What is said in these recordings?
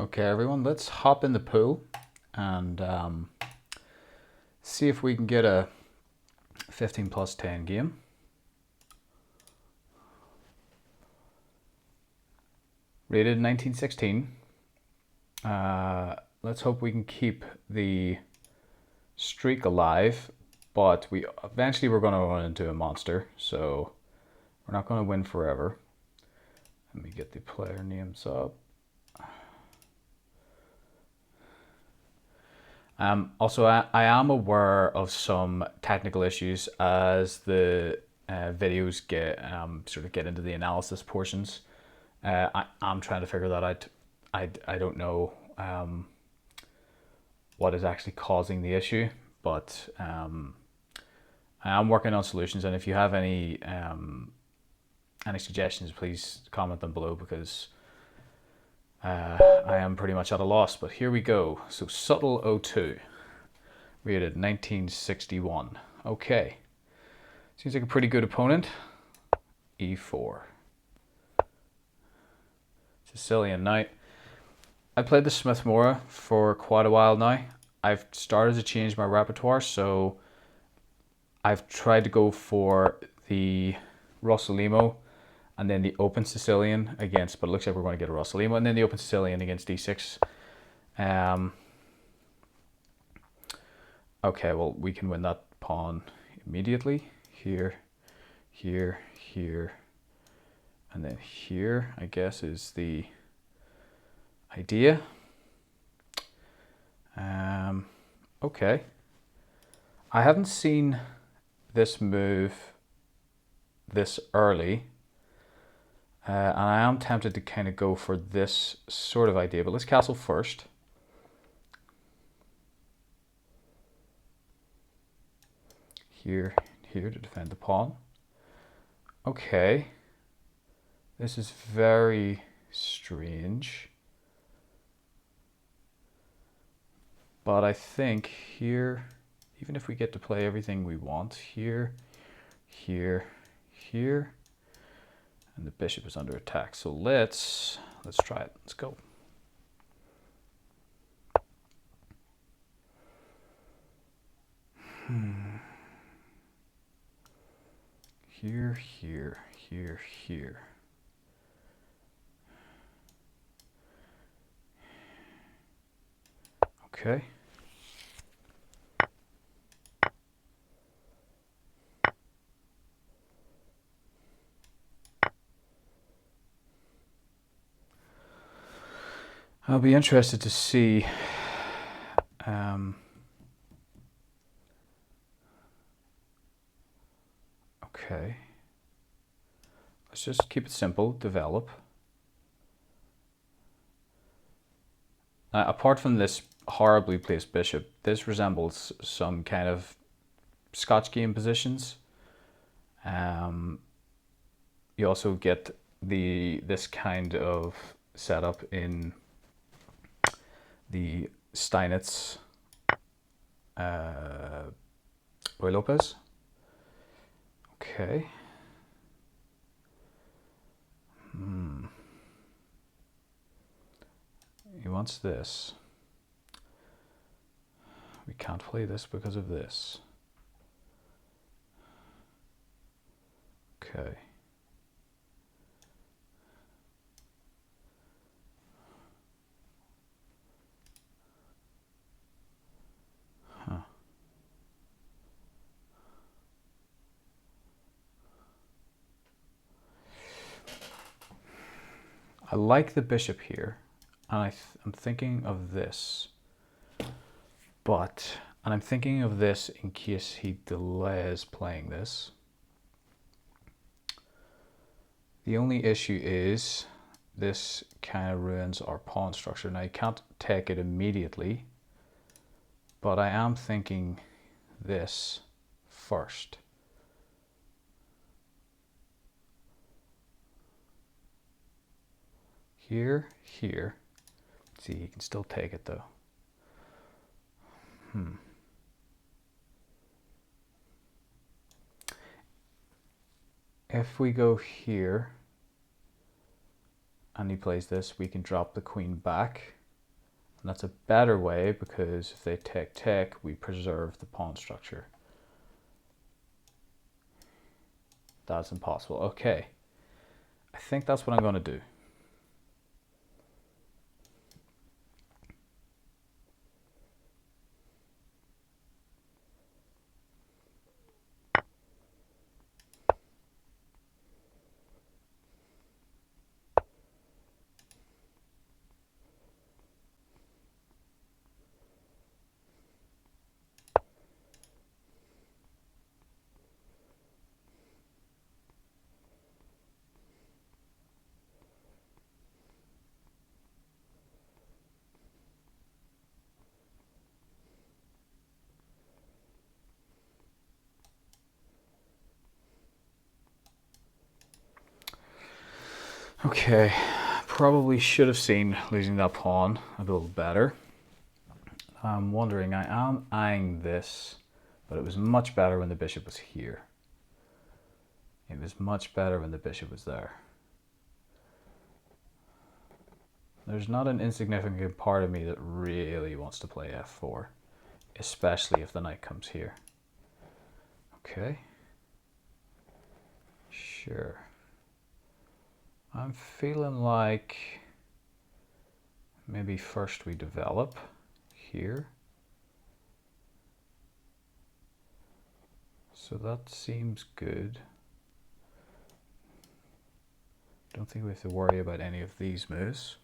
Okay, everyone, let's hop in the pool and see if we can get a 15 plus 10 game. Rated 1916. Let's hope we can keep the streak alive, but eventually we're going to run into a monster, so we're not going to win forever. Let me get the player names up. Also, I am aware of some technical issues as the videos sort of get into the analysis portions. I'm trying to figure that out. I don't know what is actually causing the issue, but I am working on solutions. And if you have any suggestions, please comment them below, because I am pretty much at a loss. But here we go. So Subtle 02, rated 1961. Okay, seems like a pretty good opponent. E4. Sicilian. Now, I played the Smith Mora for quite a while now. I've started to change my repertoire, so I've tried to go for the Rossolimo and then the open Sicilian against, but it looks like we're going to get a Rossolimo, and then the open Sicilian against d6. Okay, well, we can win that pawn immediately. Here, here, here, and then here, I guess, is the idea. Okay. I haven't seen this move this early. And I am tempted to kind of go for this sort of idea, but let's castle first. Here to defend the pawn. Okay. This is very strange. But I think here, even if we get to play everything we want, here, here, here, and the bishop is under attack. So let's try it. Let's go. Here, here, here, here. Okay. I'll be interested to see okay. Let's just keep it simple, develop. Apart from this horribly placed bishop, this resembles some kind of Scotch game positions. You also get this kind of setup in the Steinitz Roy Lopez. Okay. He wants this. We can't play this because of this. Okay. Huh. I like the bishop here, and I'm thinking of this, and I'm thinking of this in case he delays playing this. The only issue is this kind of ruins our pawn structure. Now, you can't take it immediately, but I am thinking this first. Here, here. See, he can still take it though. If we go here and he plays this, we can drop the queen back. And that's a better way because if they take, we preserve the pawn structure. That's impossible. Okay. I think that's what I'm going to do. Okay, probably should have seen losing that pawn a little better. I'm wondering, I am eyeing this, but it was much better when the bishop was here. It was much better when the bishop was there. There's not an insignificant part of me that really wants to play f4, especially if the knight comes here. Okay. Sure. I'm feeling like maybe first we develop here. So that seems good. Don't think we have to worry about any of these moves.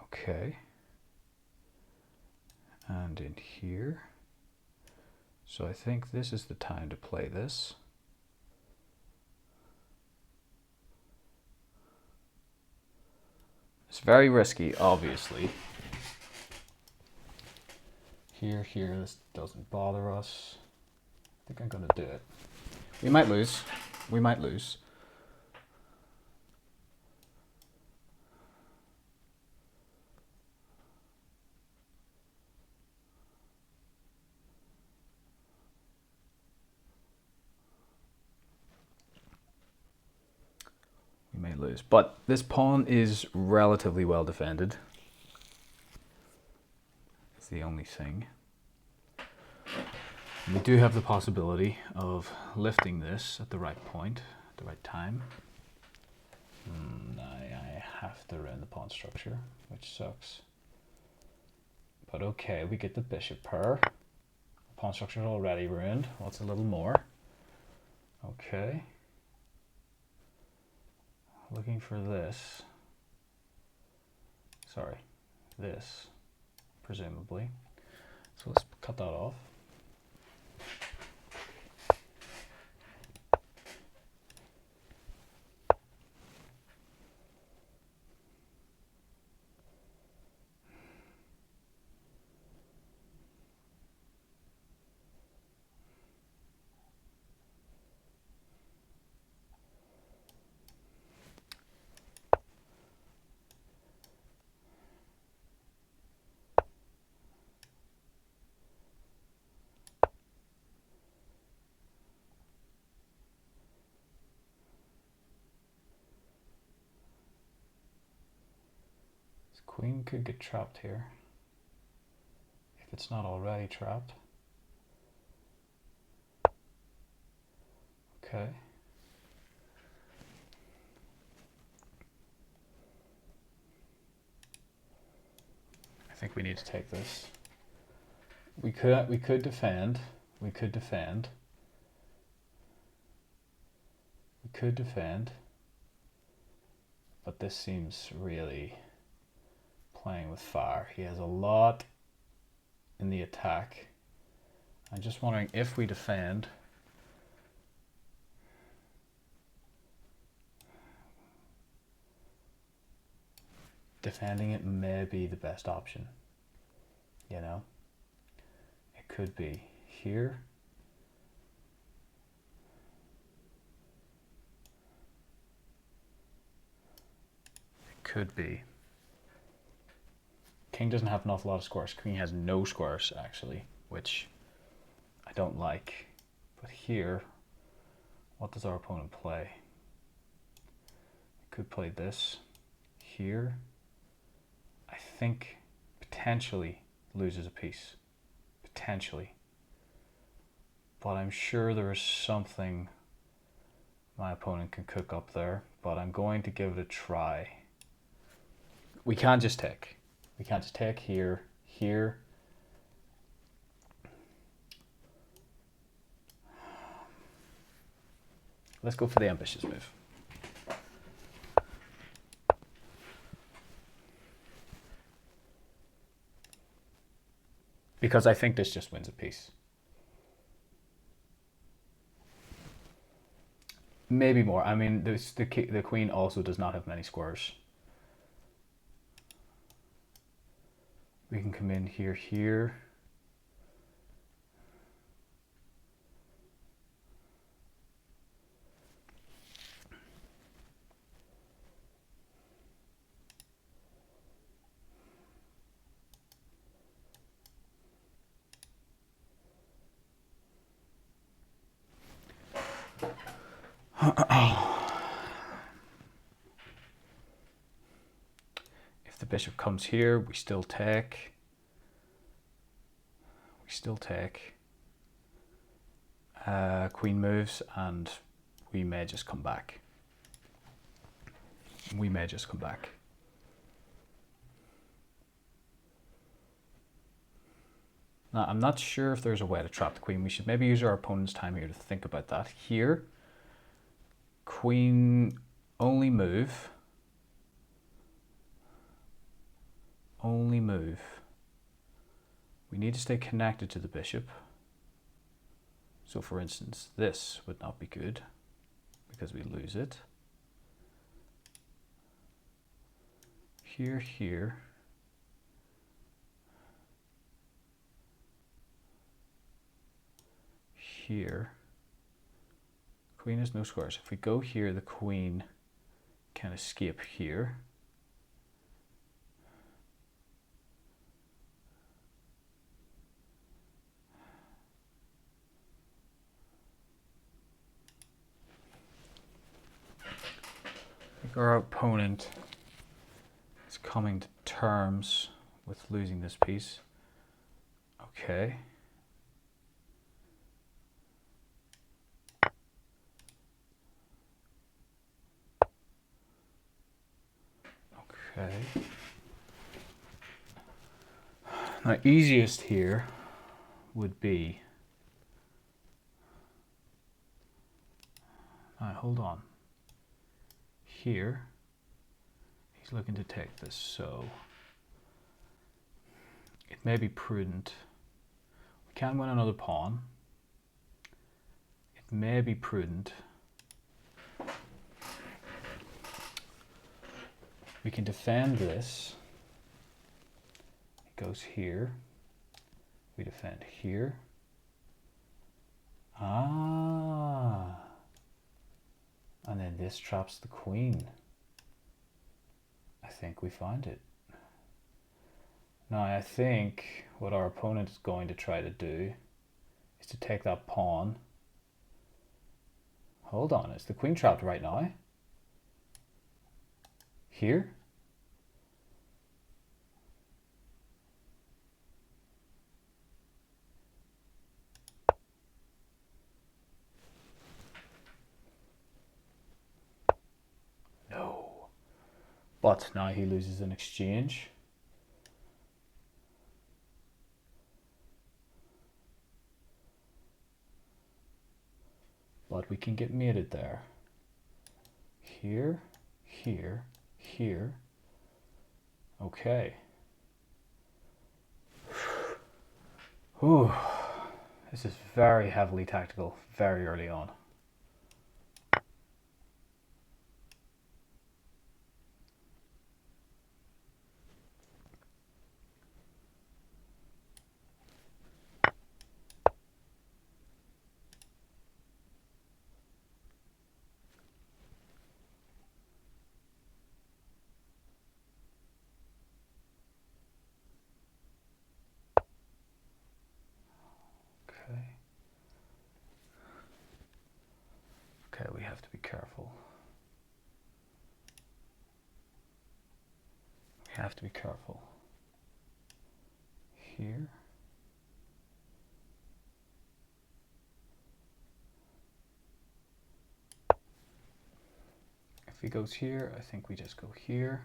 Okay. And in here. So I think this is the time to play this. It's very risky, obviously. Here, this doesn't bother us. I think I'm going to do it. We might lose. We might lose. We may lose. But this pawn is relatively well defended. It's the only thing. We do have the possibility of lifting this at the right point, at the right time. I have to ruin the pawn structure, which sucks. But okay, we get the bishop pair. The pawn structure is already ruined. What's a little more? Okay. Looking for this. Sorry, this, presumably. So let's cut that off. Queen could get trapped here, if it's not already trapped. Okay. I think we need to take this. We could defend. We could defend. We could defend. But this seems really playing with fire. He has a lot in the attack. I'm just wondering if we defend. Defending it may be the best option. You know? It could be here. It could be. King doesn't have an awful lot of squares. Queen has no squares, actually, which I don't like. But here, what does our opponent play? He could play this here. think potentially loses a piece. Potentially. But I'm sure there is something my opponent can cook up there, but I'm going to give it a try. We can't just take. We can't just take here, here. Let's go for the ambitious move. Because I think this just wins a piece. Maybe more. I mean, the queen also does not have many squares. We can come in here, here. If the bishop comes here, we still take. We still take. Queen moves, and we may just come back. We may just come back. Now, I'm not sure if there's a way to trap the queen. We should maybe use our opponent's time here to think about that. Here, queen only move. Only move. We need to stay connected to the bishop. So for instance, this would not be good because we lose it. Here, here. Here. Queen has no squares. If we go here, the queen can escape here. I think our opponent is coming to terms with losing this piece. Okay. Okay. Now, easiest here would be. Hold on. Here, he's looking to take this, so it may be prudent. We can win another pawn. It may be prudent. We can defend this. It goes here. We defend here. Ah. And then this traps the queen. I think we find it. Now I think what our opponent is going to try to do is to take that pawn. Hold on, is the queen trapped right now? Here? No. But now he loses an exchange. But we can get mated there. Here, here, here. Okay. Whew. This is very heavily tactical, very early on. Okay, we have to be careful. We have to be careful. here. If he goes here, I think we just go here.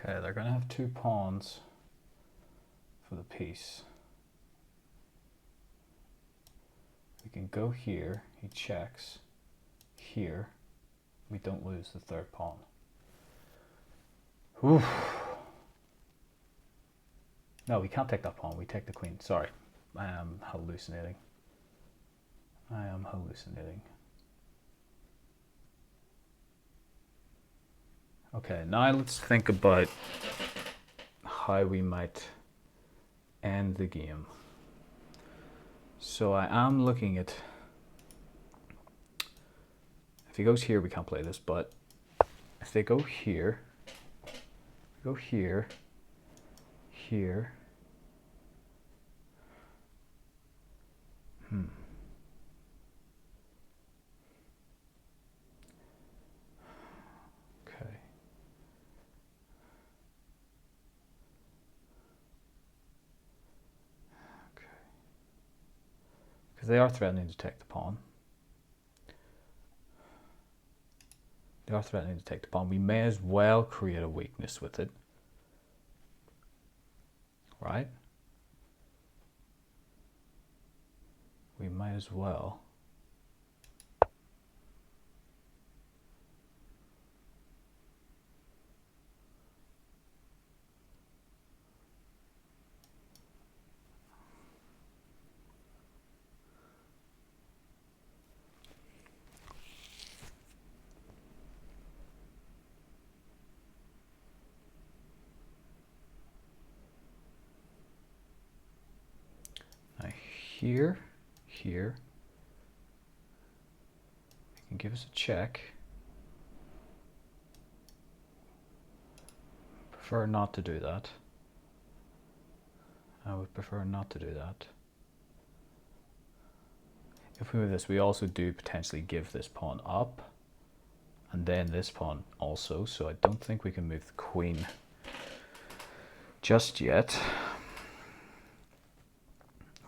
Okay, they're going to have 2 pawns for the piece. We can go here, he checks. Here, we don't lose the 3rd pawn. Oof. No, we can't take that pawn, we take the queen. Sorry, I am hallucinating. Okay, now let's think about how we might end the game. So I am looking at, if he goes here we can't play this, but if they go here, here, okay. Because they are threatening to take the pawn. We may as well create a weakness with it. Right? We might as well. Here, you can give us a check. Prefer not to do that. I would prefer not to do that. If we move this, we also do potentially give this pawn up, and then this pawn also, so I don't think we can move the queen just yet.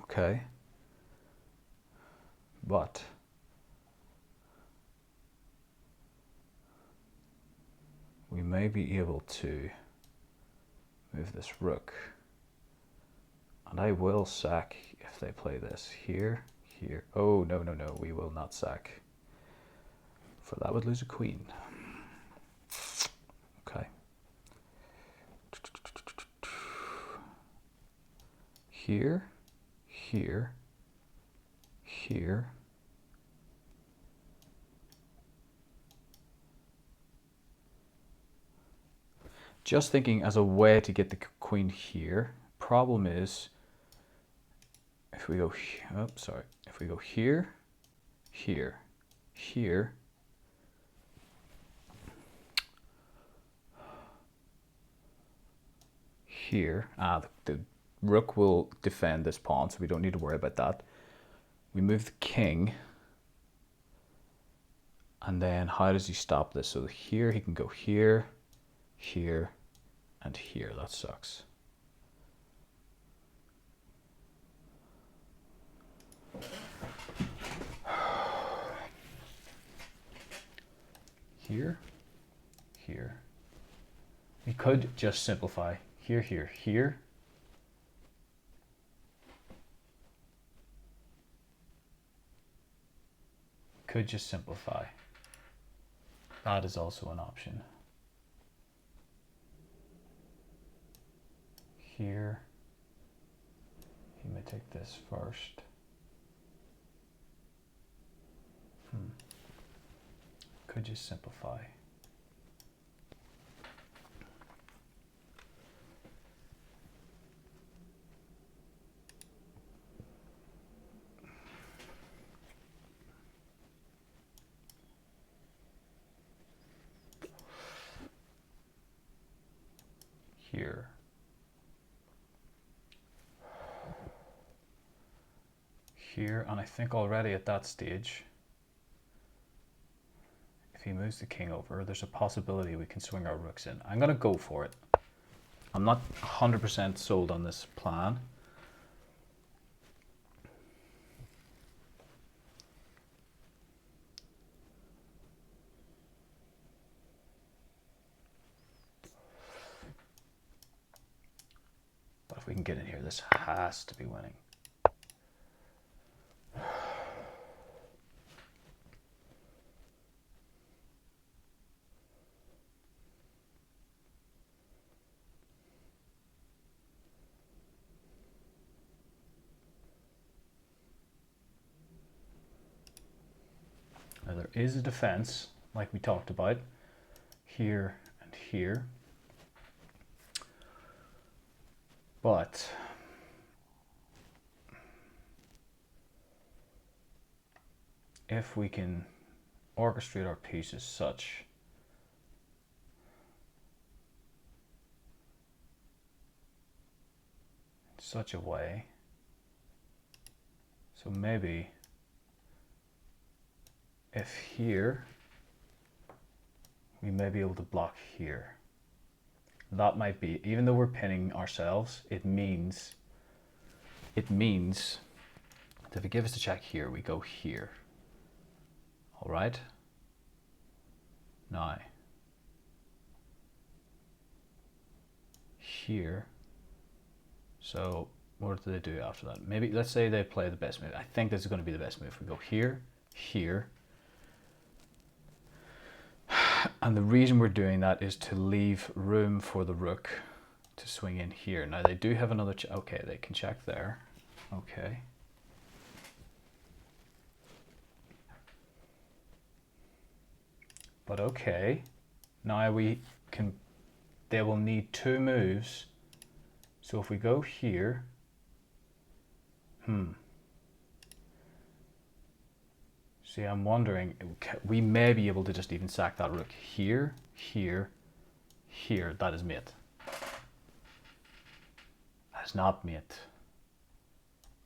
Okay. But we may be able to move this rook. And I will sack if they play this here, here. Oh, no, we will not sack. For that would lose a queen. Okay. Here, here, here. Just thinking as a way to get the queen here. Problem is, if we go, if we go here, here, here, here, the rook will defend this pawn, so we don't need to worry about that. We move the king, and then how does he stop this? So here he can go here, here, and here. That sucks. Here, here. We could just simplify. Here, here, here. Could just simplify. That is also an option. Here. He may me take this first. Could you simplify? Here. Here, and I think already at that stage, if he moves the king over, there's a possibility we can swing our rooks in. I'm going to go for it. I'm not 100% sold on this plan. But if we can get in here, this has to be winning. Now there is a defense, like we talked about, here and here. But if we can orchestrate our pieces such a way, so maybe if here, we may be able to block here. That might be, even though we're pinning ourselves, it means that if it gives us a check here, we go here. All right? Now, here, so what do they do after that? Maybe, let's say they play the best move. I think this is going to be the best move. We go here, here. And the reason we're doing that is to leave room for the rook to swing in here. Now they do have another, okay, they can check there. Okay. But okay, now we can, they will need two moves. So if we go here, see, I'm wondering, we may be able to just even sack that rook here, here, here. That is mate. That is not mate.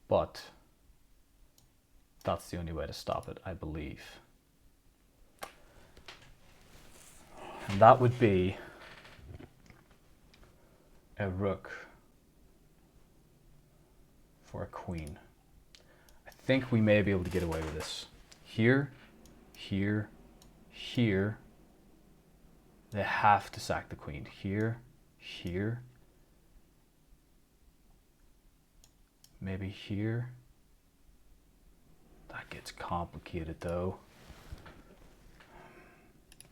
But that's the only way to stop it, I believe. And that would be a rook for a queen. I think we may be able to get away with this. Here, here, here. They have to sack the queen. Here, here. Maybe here. That gets complicated though.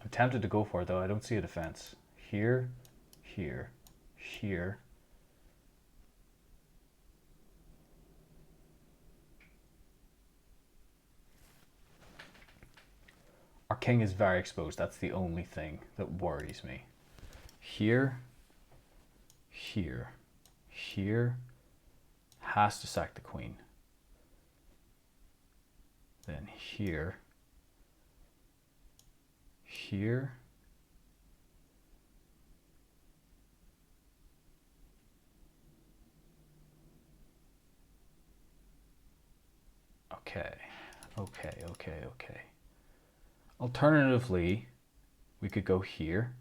I'm tempted to go for it though. I don't see a defense. Here, here, here. Our king is very exposed. That's the only thing that worries me. Here, here, here. Has to sack the queen. Then here, here. Okay, okay, okay, okay. Alternatively, we could go here.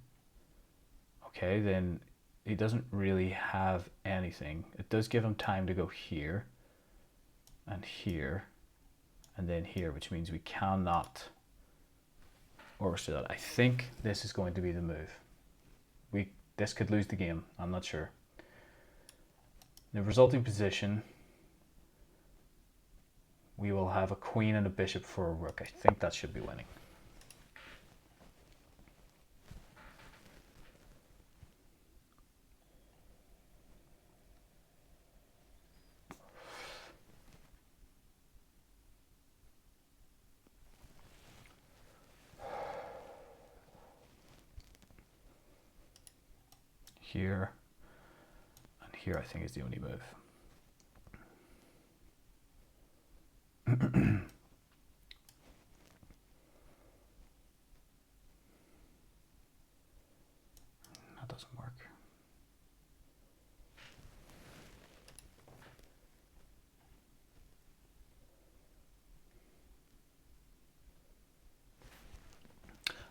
Okay, then he doesn't really have anything. It does give him time to go here and here and then here, which means we cannot orchestrate that. I think this is going to be the move. This could lose the game. I'm not sure. The resulting position, we will have a queen and a bishop for a rook. I think that should be winning. here, and here I think is the only move. That doesn't work.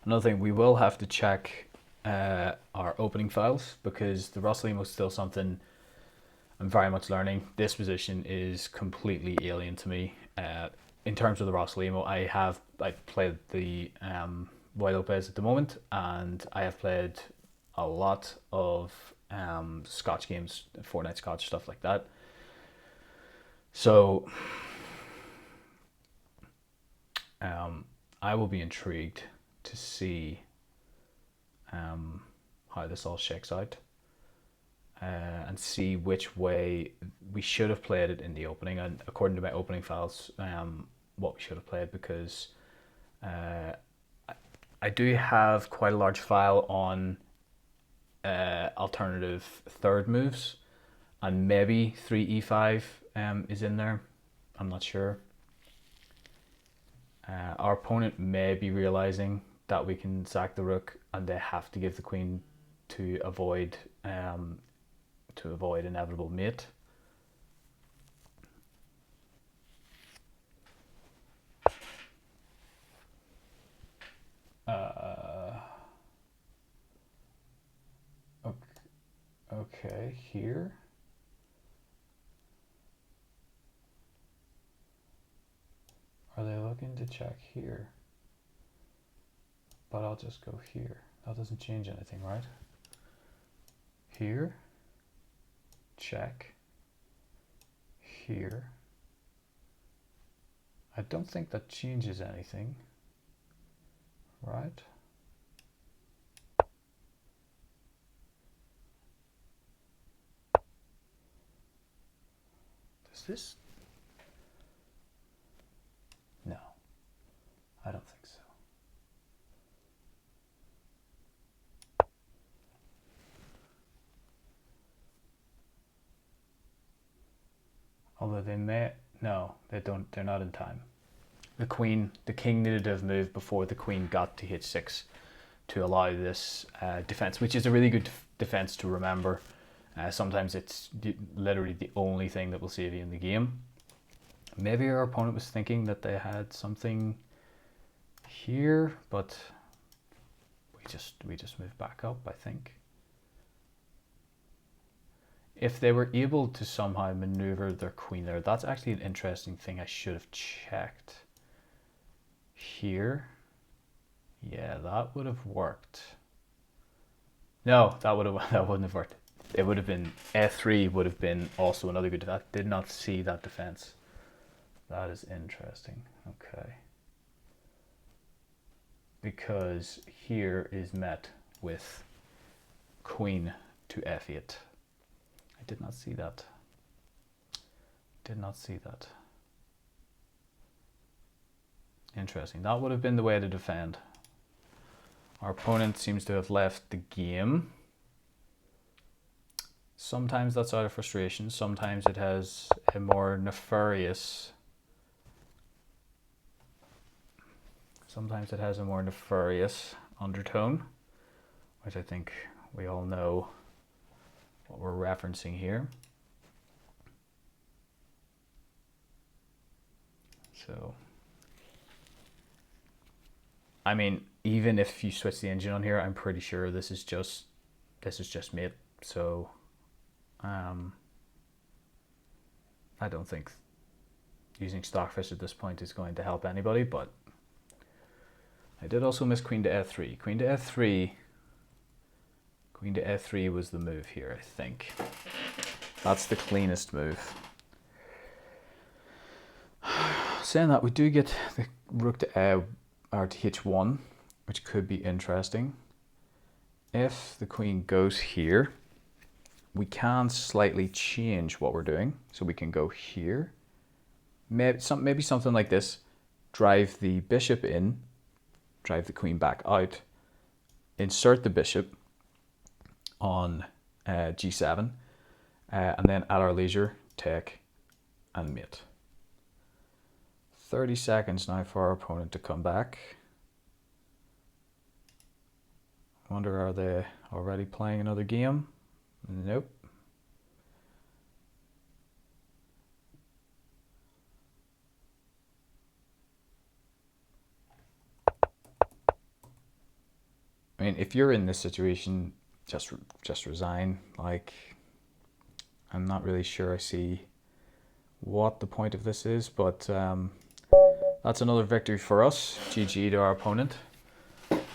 Another thing, we will have to check our opening files, because the Rossolimo is still something I'm very much learning. This position is completely alien to me. In terms of the Rossolimo, I played the White Lopez at the moment, and I have played a lot of Scotch games, Fortnite Scotch, stuff like that. So I will be intrigued to see how this all shakes out, and see which way we should have played it in the opening, and according to my opening files, what we should have played, because I do have quite a large file on alternative third moves, and maybe 3e5 is in there. I'm not sure. Our opponent may be realizing that we can sack the rook, and they have to give the queen to avoid inevitable mate. Okay, here. Are they looking to check here? But I'll just go here. That doesn't change anything, right? Here. Check. Here. I don't think that changes anything, right? Does this? No, I don't think so. Although they may, no, they don't, they're not in time. The king needed to have moved before the queen got to h6 to allow this defense, which is a really good defense to remember. Sometimes it's literally the only thing that will save you in the game. Maybe our opponent was thinking that they had something here, but we just moved back up, I think. If they were able to somehow maneuver their queen there, that's actually an interesting thing I should have checked. Here. Yeah, that would have worked. No, that wouldn't have worked. It would have been f3 would have been also another good defense. I did not see that defense. That is interesting. Okay. Because here is met with queen to f8. I did not see that. Did not see that. Interesting. That would have been the way to defend. Our opponent seems to have left the game. Sometimes that's out of frustration. Sometimes it has a more nefarious. Sometimes it has a more nefarious undertone, which I think we all know what we're referencing here. So, I mean, even if you switch the engine on here, I'm pretty sure this is just mate. So, I don't think using Stockfish at this point is going to help anybody, but I did also miss queen to f3. Queen to f3. Queen to f3 was the move here, I think. That's the cleanest move. Saying that, we do get the rook to h1, which could be interesting. If the queen goes here, we can slightly change what we're doing. So we can go here. Maybe something like this. Drive the bishop in. Drive the queen back out. Insert the bishop on g7, and then at our leisure, take and mate. 30 seconds now for our opponent to come back. Wonder, are they already playing another game? Nope. I mean, if you're in this situation, just resign. Like, I'm not really sure I see what the point of this is, but that's another victory for us. GG to our opponent.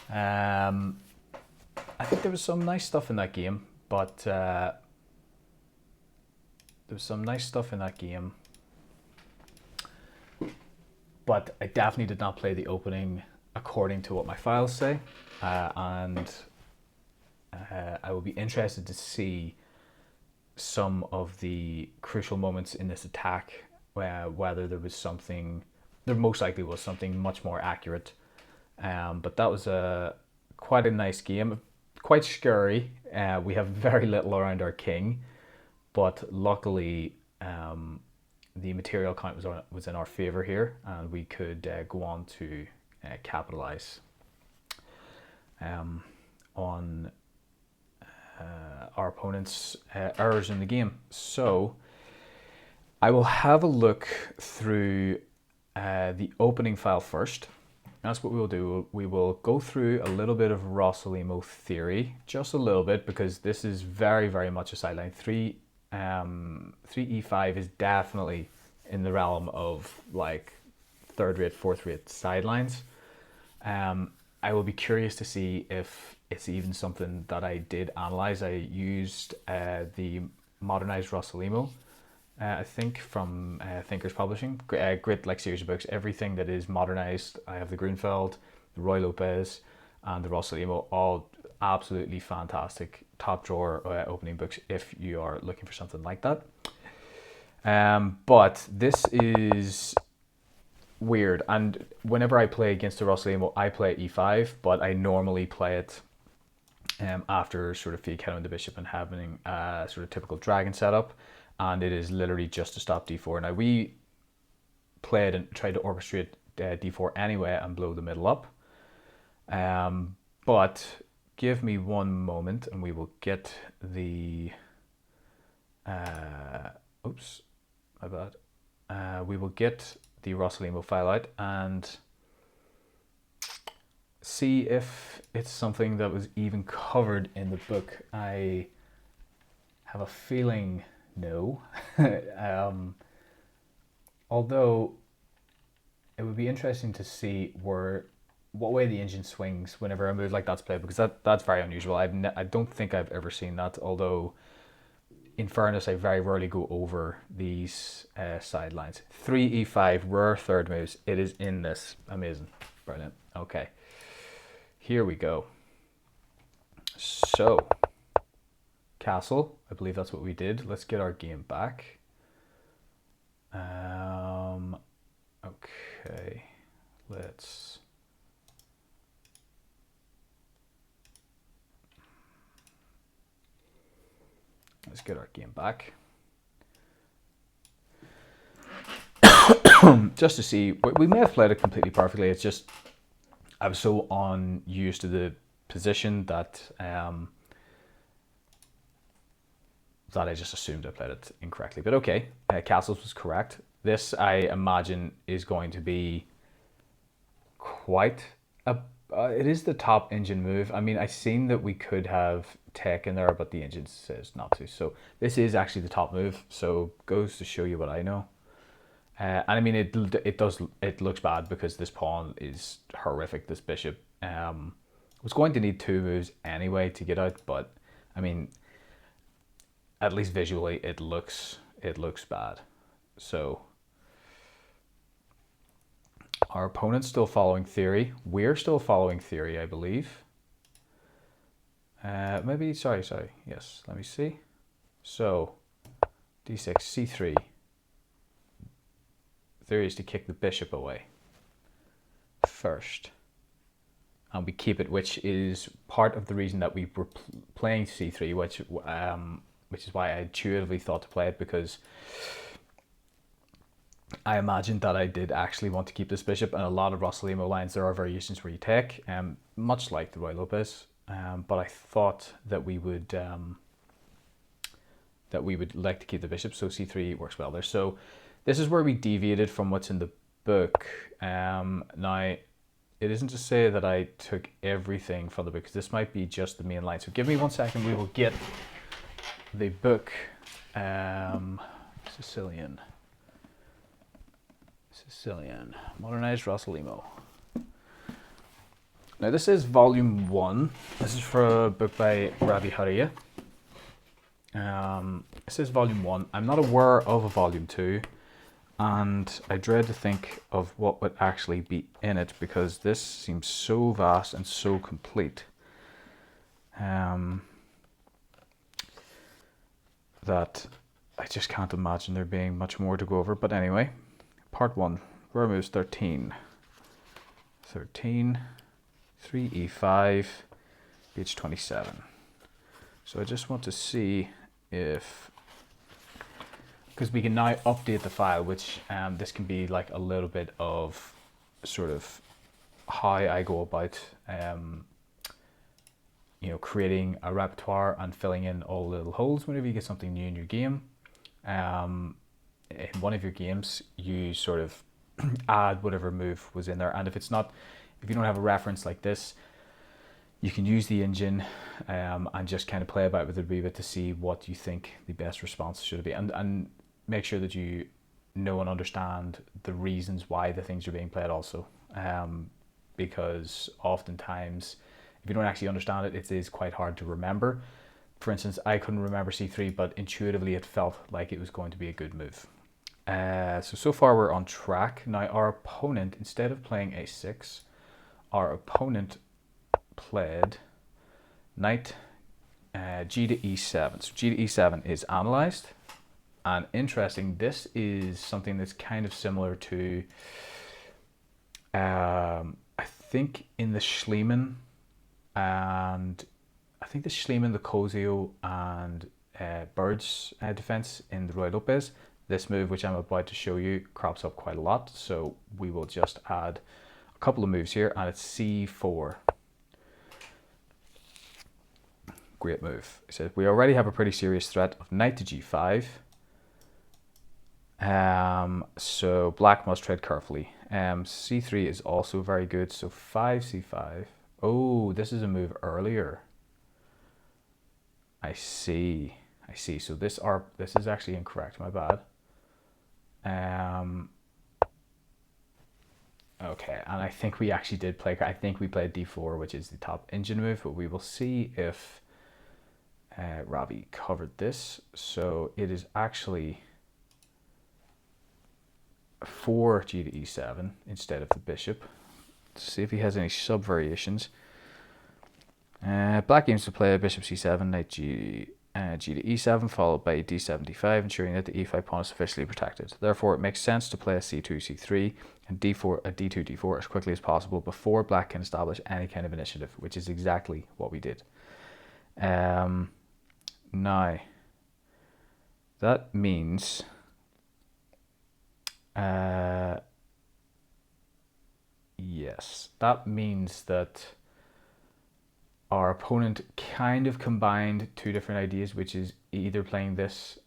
I think there was some nice stuff in that game, but but I definitely did not play the opening according to what my files say, and I will be interested to see some of the crucial moments in this attack, whether there was something, there most likely was something much more accurate, but that was quite a nice game, quite scary. We have very little around our king, but luckily the material count was in our favor here, and we could go on to capitalize on our opponent's errors in the game. So I will have a look through the opening file first. That's what we will do. We will go through a little bit of Rossolimo theory, just a little bit, because this is very, very much a sideline. 3e5 is definitely in the realm of like third rate, fourth rate sidelines. I will be curious to see if it's even something that I did analyze. I used the modernized Rossolimo, I think, from Thinkers Publishing. Great like series of books. Everything that is modernized. I have the Grunfeld, the Roy Lopez, and the Rossolimo, all absolutely fantastic top drawer opening books if you are looking for something like that. But this is weird, and whenever I play against the Rossolimo, I play e5, but I normally play it after sort of feed counting the bishop and having a sort of typical dragon setup, and it is literally just to stop d4. Now we played and tried to orchestrate d4 anyway and blow the middle up, but give me one moment and we will get the oops, my bad. We will get the Rossolimo file out and see if it's something that was even covered in the book. I have a feeling no. Although it would be interesting to see what way the engine swings whenever a move like that's played, because that's very unusual. I don't think I've ever seen that, although in fairness, I very rarely go over these sidelines. 3e5, rare third moves. It is in this. Amazing. Brilliant. Okay. Here we go. So, castle. I believe that's what we did. Let's get our game back. Okay. Let's... Let's get our game back. Just to see, we may have played it completely perfectly. It's just I was so unused to the position that that I just assumed I played it incorrectly. But okay, castles was correct. This, I imagine, is going to be quite a... it is the top engine move. I mean, I've seen that we could have tech in there, but the engine says not to. So this is actually the top move. So goes to show you what I know. And I mean, it looks bad because this pawn is horrific. This bishop was going to need two moves anyway to get out, but I mean, at least visually, it looks bad. So our opponent's still following theory. We're still following theory, I believe. Maybe, sorry. Yes, let me see. So, d6, c3. Theory is to kick the bishop away first. and we keep it, which is part of the reason that we were playing c3, which is why I intuitively thought to play it, because I imagined that I did actually want to keep this bishop. And a lot of Rossolimo lines, there are variations where you take, much like the Ruy Lopez, but I thought that we would like to keep the bishop, so c3 works well there. So this is where we deviated from what's in the book. Now, it isn't to say that I took everything from the book, because this might be just the main line. So give me 1 second, we will get the book. Sicilian, modernized Rossolimo. Now this is volume 1. This is for a book by Ravi Haria. This is volume 1. I'm not aware of a volume 2, and I dread to think of what would actually be in it, because this seems so vast and so complete that I just can't imagine there being much more to go over. But anyway, part 1, row moves 13, 3e5, page 27. So I just want to see if, because we can now update the file, which this can be like a little bit of sort of how I go about creating a repertoire and filling in all the little holes whenever you get something new in your game. In one of your games, you sort of add whatever move was in there, and if you don't have a reference like this, you can use the engine and just kind of play about with it a wee bit to see what you think the best response should be, and make sure that you know and understand the reasons why the things are being played also, because oftentimes if you don't actually understand it, it is quite hard to remember. For instance, I couldn't remember c3, but intuitively it felt like it was going to be a good move. So far we're on track. Now our opponent, instead of playing a6, our opponent played knight g to e7. So g to e7 is analyzed, and interesting, this is something that's kind of similar to I think in the Schliemann, and I think the Schliemann, the Cosio, and Bird's defense in the Ruy Lopez, this move which I'm about to show you crops up quite a lot. So we will just add a couple of moves here, and it's c4. Great move. It says we already have a pretty serious threat of knight to g5. So black must tread carefully. c3 is also very good. So 5c5. Oh, this is a move earlier. I see. So this is actually incorrect. My bad. Okay, and I think we actually did play. I think we played d4, which is the top engine move. But we will see if Ravi covered this. So it is actually 4g to e7 instead of the bishop. Let's see if he has any sub variations. Black aims to play bishop c7, knight g to e7, followed by d7, d5, ensuring that the e5 pawn is sufficiently protected. Therefore, it makes sense to play a c2, c3, and d4, a d2, d4 as quickly as possible before black can establish any kind of initiative, which is exactly what we did. Now, that means yes, that means that our opponent kind of combined two different ideas, which is either playing this,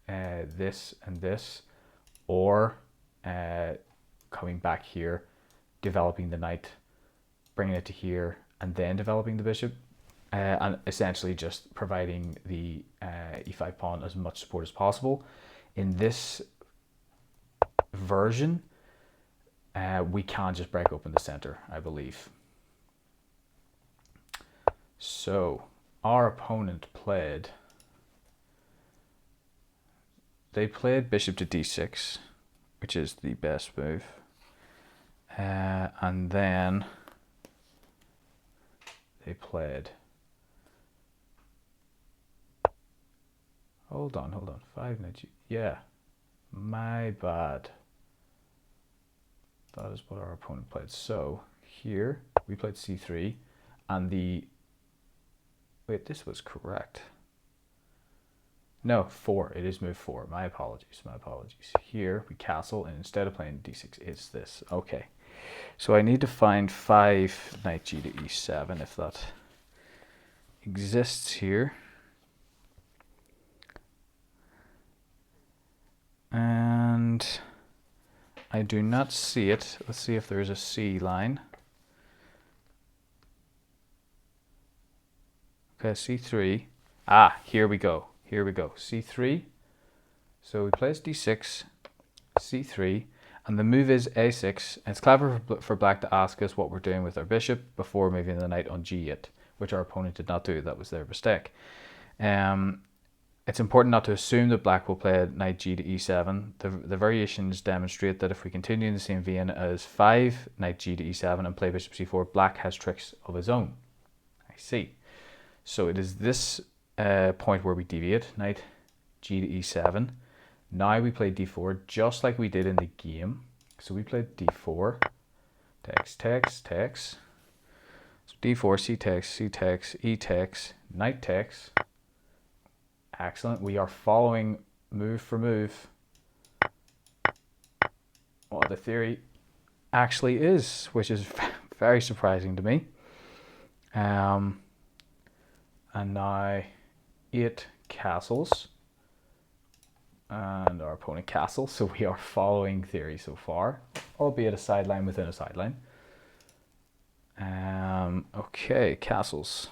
this and this, or coming back here, developing the knight, bringing it to here, and then developing the bishop, and essentially just providing the e5 pawn as much support as possible. In this version, we can just break open the center, I believe. So our opponent played bishop to d6, which is the best move, and then they played, hold on, 5 knight, yeah, my bad, that is what our opponent played. So here we played c3, and the, wait, this was correct. No, 4. It is move 4. My apologies. My apologies. Here we castle, and instead of playing d6, it's this. Okay. So I need to find 5 knight g to e7 if that exists here. And I do not see it. Let's see if there's a C line. Okay, c3. Ah, here we go. Here we go. c3. So we place d6, c3, and the move is a6. And it's clever for black to ask us what we're doing with our bishop before moving the knight on g8, which our opponent did not do. That was their mistake. It's important not to assume that black will play knight g to e7. The variations demonstrate that if we continue in the same vein as 5 knight g to e7 and play bishop c4, black has tricks of his own. I see. So it is this point where we deviate, knight g to e7. Now we play d4 just like we did in the game. So we played d4, takes, takes, takes. So d4, c takes, c takes, e takes, knight takes. Excellent. We are following move for move what the theory actually is, which is very surprising to me. And now 8 castles, and our opponent castles. So we are following theory so far, albeit a sideline within a sideline. Okay, castles.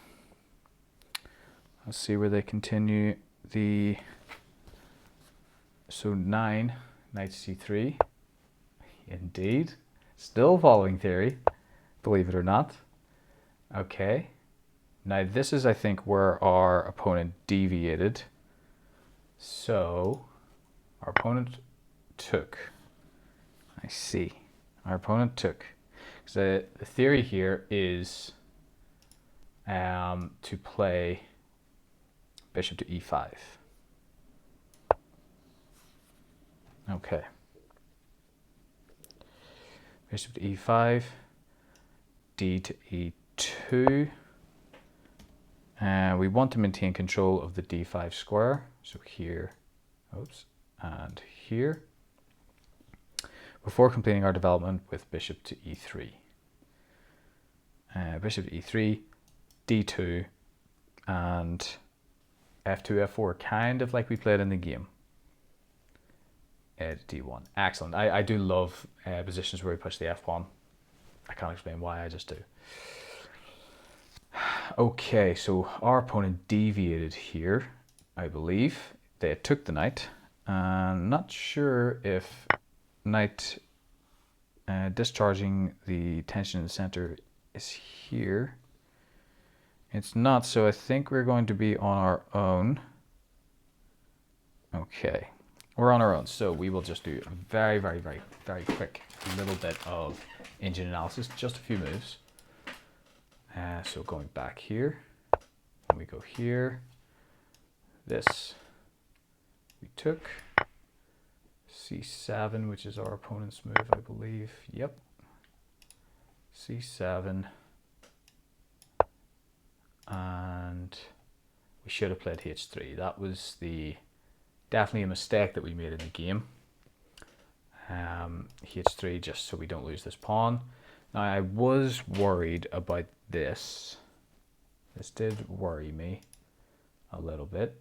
Let's see where they continue. So 9, knight c3. Indeed, still following theory, believe it or not. Okay, now this is, I think, where our opponent deviated. So our opponent took. I see. Our opponent took. So the theory here is to play bishop to e5. Okay. Bishop to e5, d to e2. We want to maintain control of the d5 square. So here, oops, and here. Before completing our development with bishop to e3. Bishop to e3, d2, and f2, f4, kind of like we played in the game. D1. Excellent. I do love positions where we push the f pawn. I can't explain why, I just do. Okay, so our opponent deviated here, I believe. They took the knight. Not sure if knight discharging the tension in the center is here. It's not, so I think we're going to be on our own. Okay. We're on our own, so we will just do a very, very, very, very quick little bit of engine analysis, just a few moves. So going back here, and we go here, this we took, c7, which is our opponent's move, I believe. Yep, c7, and we should have played h3. That was definitely a mistake that we made in the game. h3, just so we don't lose this pawn. Now I was worried about this. This did worry me a little bit.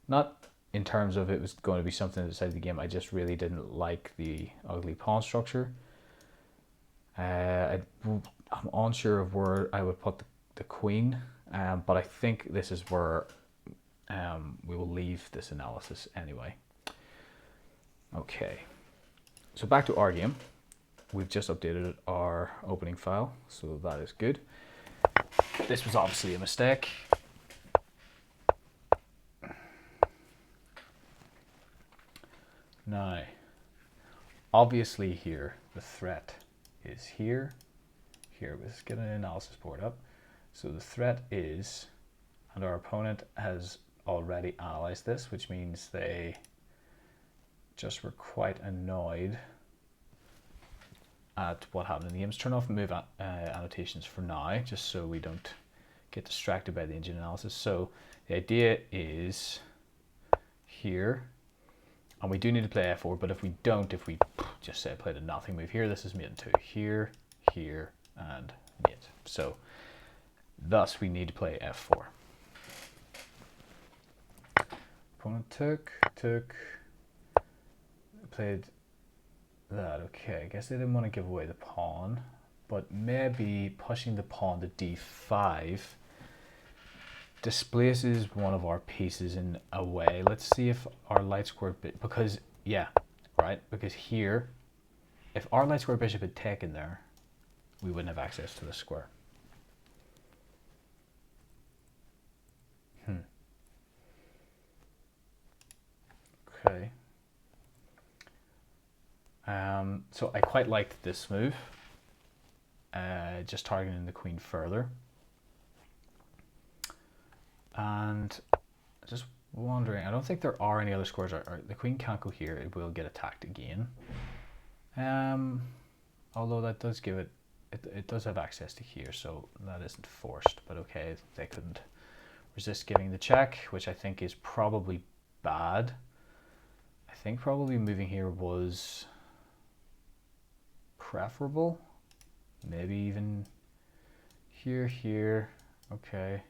Not in terms of it was going to be something that decided the game. I just really didn't like the ugly pawn structure. I'm unsure of where I would put the queen, but I think this is where we will leave this analysis anyway. Okay, so back to our game. We've just updated our opening file, so that is good. This was obviously a mistake. Now, obviously here, the threat is here. Here, let's get an analysis board up. So the threat is, and our opponent has already analyzed this, which means they just were quite annoyed at what happened in the game. Let's turn off move annotations for now, just so we don't get distracted by the engine analysis. So the idea is here, and we do need to play F4, but if we don't, if we just say play the nothing move here, this is mate 2 here, here, and mate. So thus we need to play F4. Opponent took, played that. Okay, I guess they didn't want to give away the pawn, but maybe pushing the pawn to d5 displaces one of our pieces in a way. Let's see if our light square bit, because yeah, right, because here, if our light square bishop had taken there, we wouldn't have access to the square. Okay. So I quite liked this move, just targeting the queen further. And just wondering, I don't think there are any other squares. The queen can't go here, it will get attacked again. Although that does give it does have access to here, so that isn't forced, but okay, they couldn't resist giving the check, which I think is probably bad. I think probably moving here was preferable. Maybe even here, okay.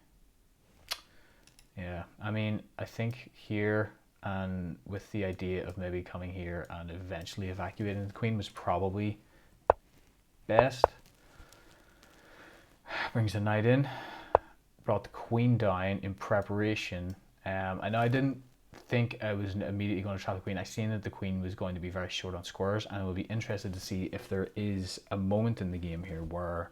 Yeah, I mean, I think here, and with the idea of maybe coming here and eventually evacuating the queen was probably best. Brings the knight in, brought the queen down in preparation. I know I didn't think I was immediately going to trap the queen. I seen that the queen was going to be very short on squares, and I will be interested to see if there is a moment in the game here where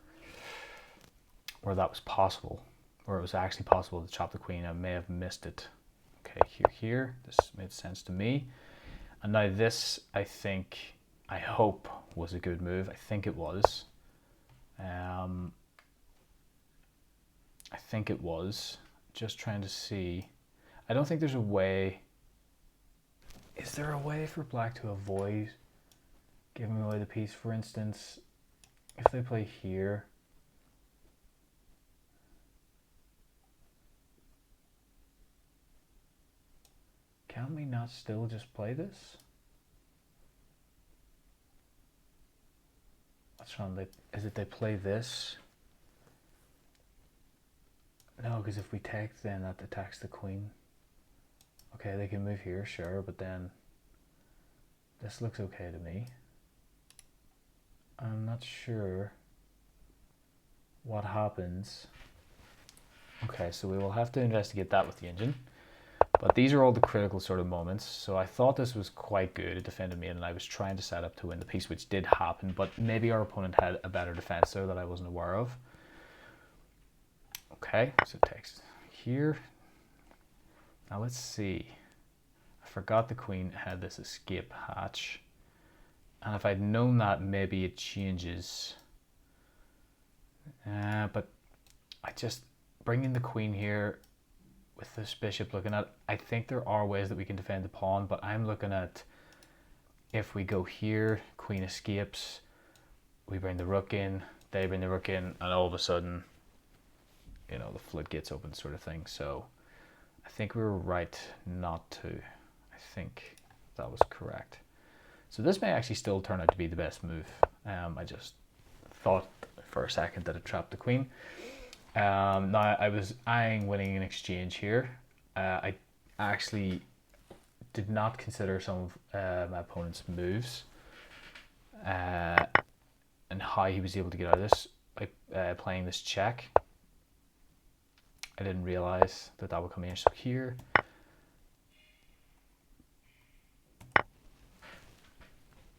that was possible, where it was actually possible to chop the queen. I may have missed it. Okay, here, this made sense to me. And now this, I hope was a good move. I think it was. I think it was. Just trying to see. I don't think there's a way. Is there a way for black to avoid giving away the piece? For instance, if they play here, can we not still just play this? What's wrong? Is it they play this? No, because if we take, then that attacks the queen. Okay, they can move here, sure, but then this looks okay to me. I'm not sure what happens. Okay, so we will have to investigate that with the engine. But these are all the critical sort of moments. So I thought this was quite good. It defended me, and I was trying to set up to win the piece, which did happen. But maybe our opponent had a better defense there that I wasn't aware of. Okay, so it takes here. Now let's see. I forgot the queen had this escape hatch. And if I'd known that, maybe it changes. But I just bringing the queen here with this bishop looking at, I think there are ways that we can defend the pawn, but I'm looking at if we go here, queen escapes, we bring the rook in, they bring the rook in, and all of a sudden, you know, the floodgates open sort of thing. So I think we were right not to. I think that was correct. So this may actually still turn out to be the best move. I just thought for a second that it trapped the queen. Now I was eyeing winning an exchange here. I actually did not consider some of my opponent's moves and how he was able to get out of this by playing this check. I didn't realize that that would come in. So here,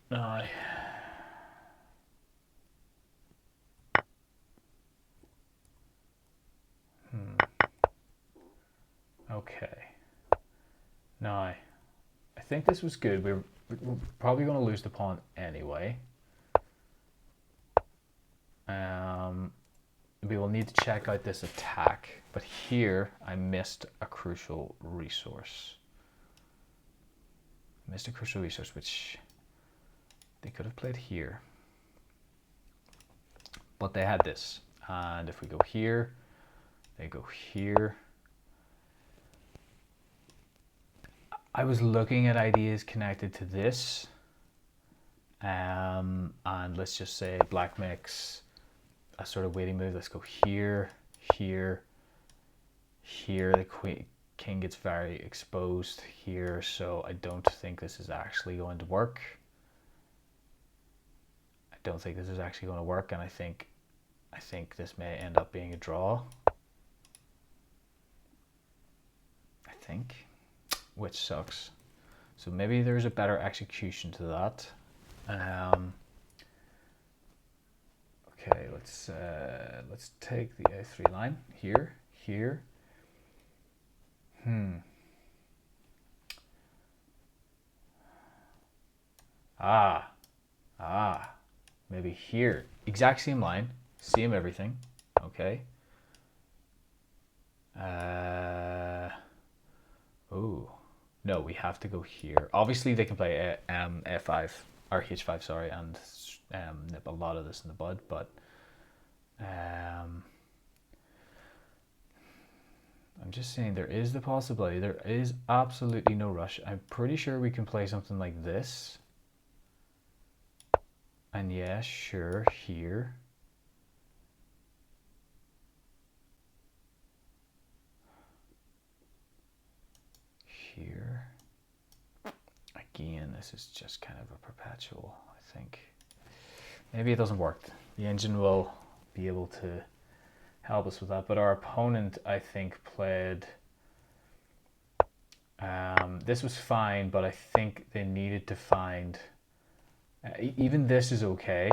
now okay. Now, I think this was good. We're probably going to lose the pawn anyway. We will need to check out this attack, but here I missed a crucial resource. Which they could have played here. But they had this. And if we go here, they go here. I was looking at ideas connected to this. And let's just say black makes a sort of waiting move. Let's go here, here, here. The king gets very exposed here, so I don't think this is actually going to work. I don't think this is actually going to work, and I think this may end up being a draw. I think, which sucks. So maybe there's a better execution to that. Okay, let's take the A3 line here, here. Maybe here. Exact same line, same everything. Okay. Oh, no, we have to go here. Obviously, they can play F5 or H5, sorry, and nip a lot of this in the bud. But I'm just saying there is the possibility. There is absolutely no rush. I'm pretty sure we can play something like this. And yeah, sure, here. Here. Again, this is just kind of a perpetual, I think. Maybe it doesn't work. The engine will be able to help us with that. But our opponent, I think, played... this was fine, but I think they needed to find... even this is okay,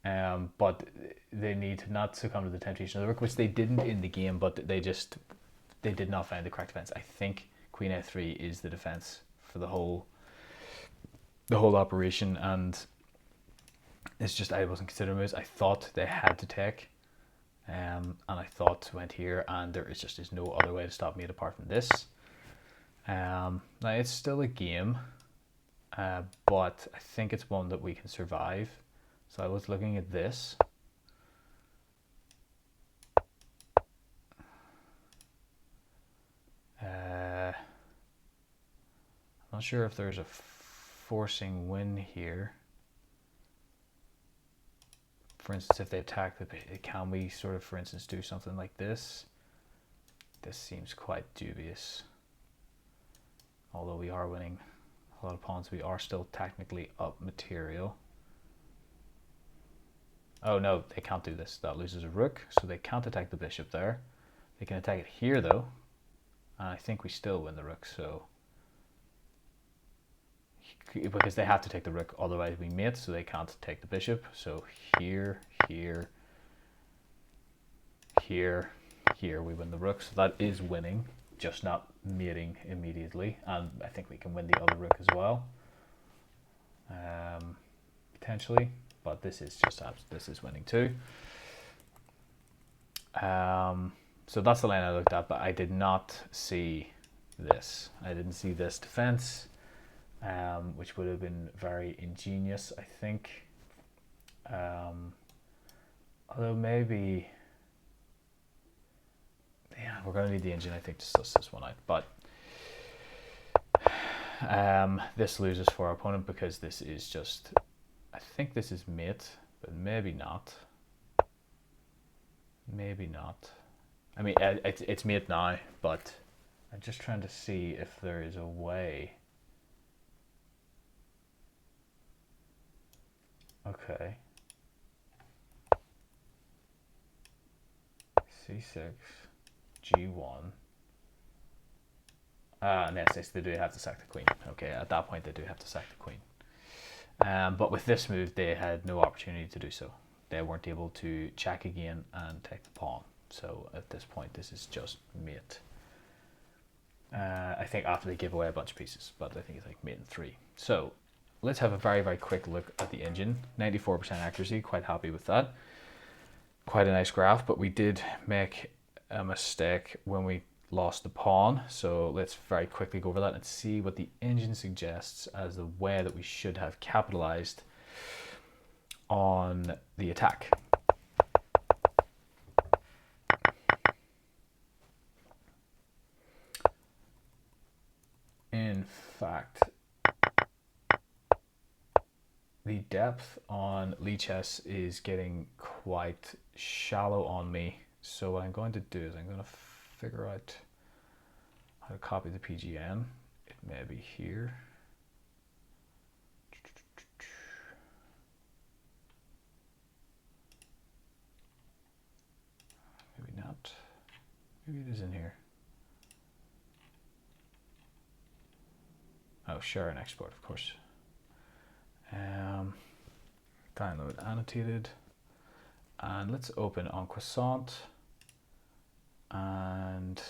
but they need to not succumb to the temptation of the rook, which they didn't in the game, but they did not find the correct defense. I think Queen A3 is the defense for the whole operation, and it's just I wasn't considering moves. I thought they had to take, and I thought went here, and there is no other way to stop me apart from this. Now it's still a game. But I think it's one that we can survive. So I was looking at this. I'm not sure if there's a forcing win here. For instance, if they attack, can we sort of, for instance, do something like this? This seems quite dubious. Although we are winning a lot of pawns, we are still technically up material. Oh no, they can't do this. That loses a rook, so they can't attack the bishop there. They can attack it here though, and I think we still win the rook, so because they have to take the rook, otherwise we mate, so they can't take the bishop. So here, here, here, here we win the rook, so that is winning, just not mating immediately, and I think we can win the other rook as well, potentially, but this is winning too. So that's the line I looked at, but I did not see this. I didn't see this defense, which would have been very ingenious, I think. Although maybe, yeah, we're going to need the engine, I think, to suss this one out. But this loses for our opponent because this is just, I think this is mate, but maybe not. Maybe not. I mean, it's mate now, but I'm just trying to see if there is a way. Okay. C6, G1. Yes, they do have to sack the queen. Okay, at that point they do have to sack the queen. But with this move, they had no opportunity to do so. They weren't able to check again and take the pawn. So at this point, this is just mate. I think after they give away a bunch of pieces, but I think it's like mate in 3. So let's have a very, very quick look at the engine. 94% accuracy, quite happy with that. Quite a nice graph, but we did make a mistake when we lost the pawn. So let's very quickly go over that and see what the engine suggests as the way that we should have capitalized on the attack. fact, the depth on Lichess is getting quite shallow on me. So what I'm going to do is I'm going to figure out how to copy the PGN. It may be here. Maybe not. Maybe it is in here. Oh, share and export, of course. Download annotated. And let's open en croissant. And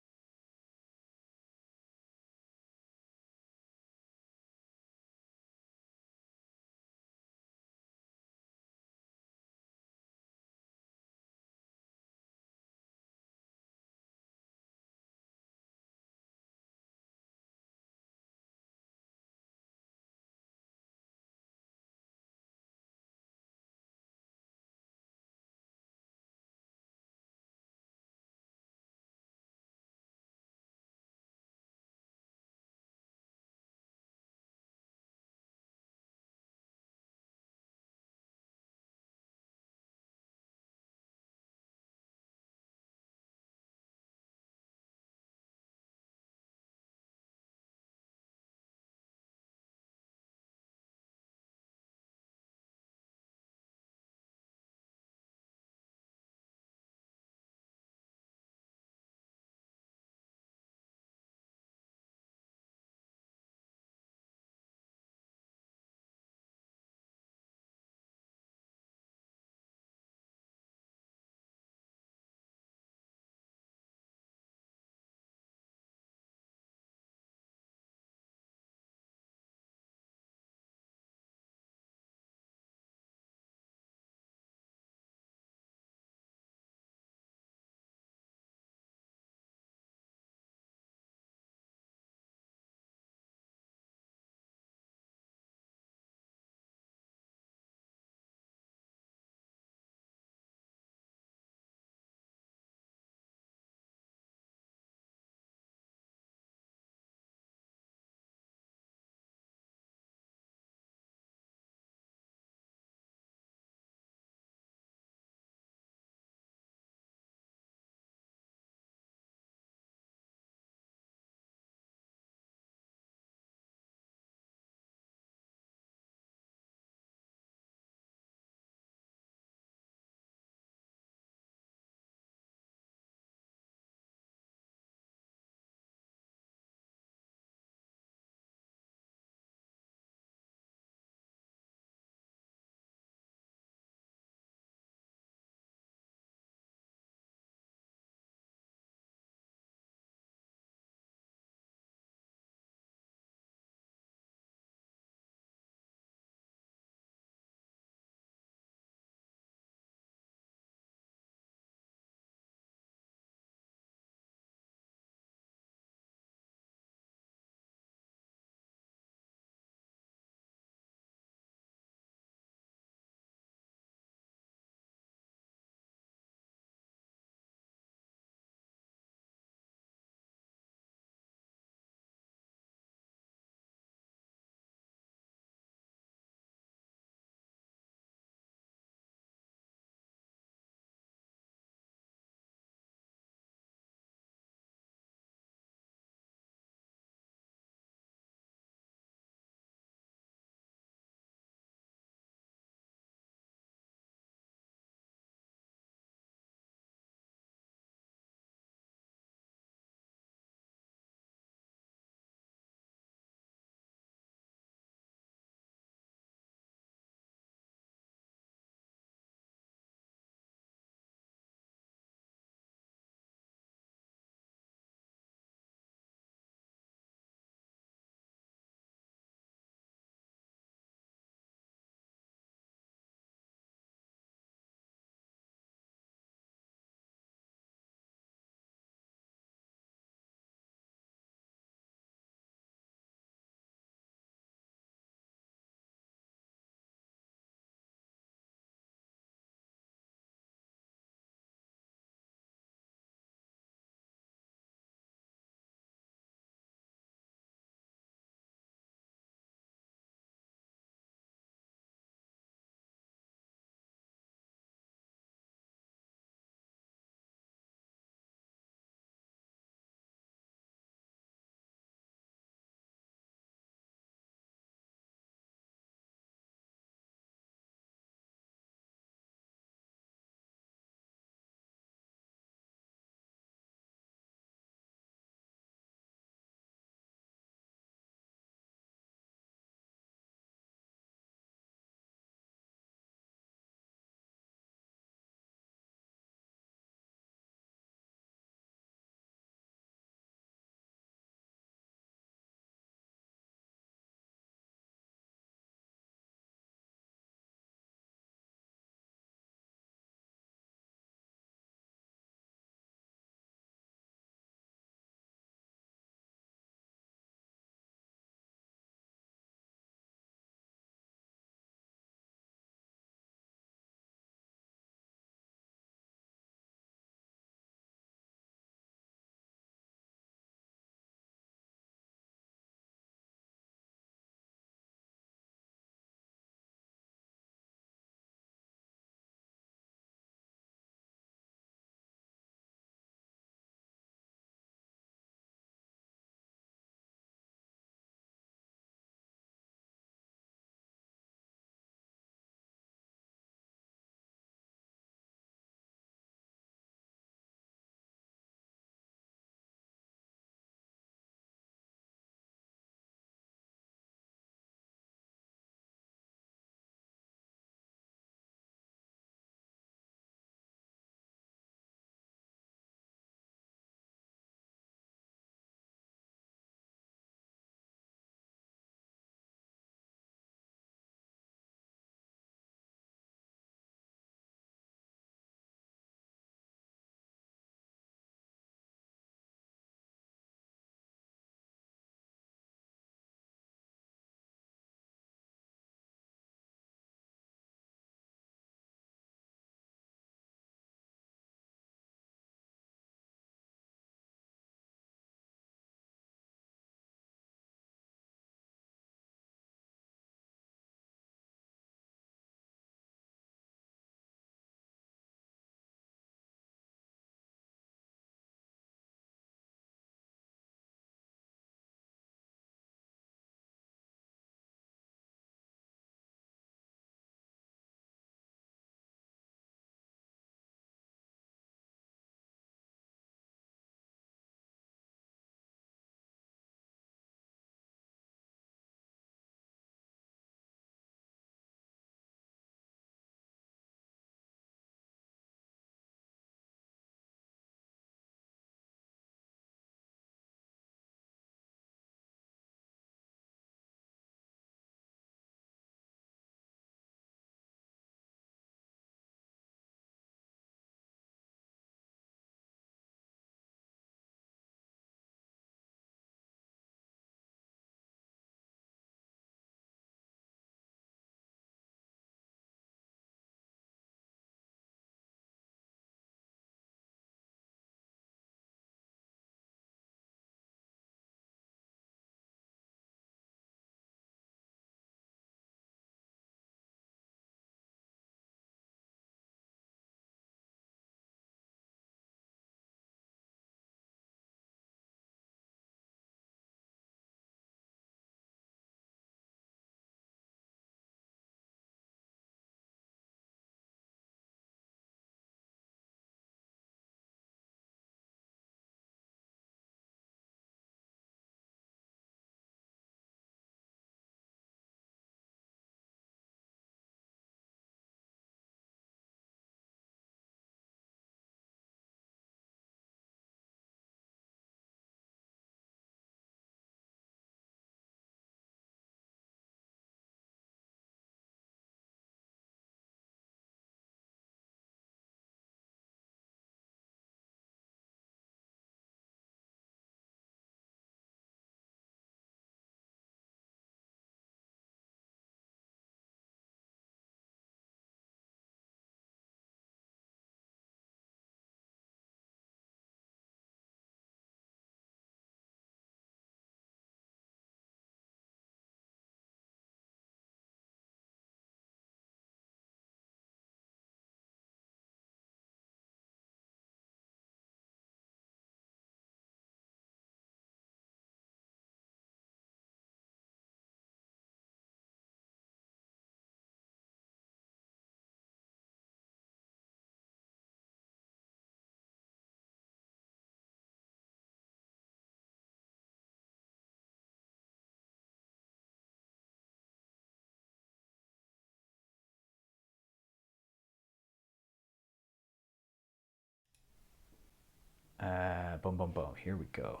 Boom, boom, boom. Here we go.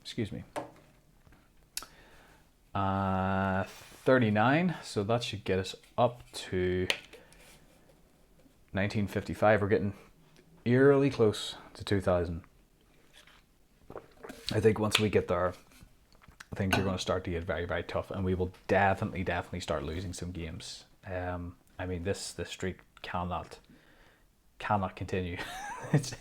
Excuse me. 39. So that should get us up to 1955. We're getting eerily close to 2000. I think once we get there, things are going to start to get very, very tough, and we will definitely start losing some games. I mean, this streak cannot continue. it's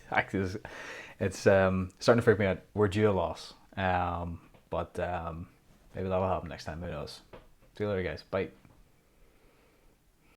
starting to freak me out. We're due a loss, but maybe that'll happen next time. Who knows? See you later, guys. Bye.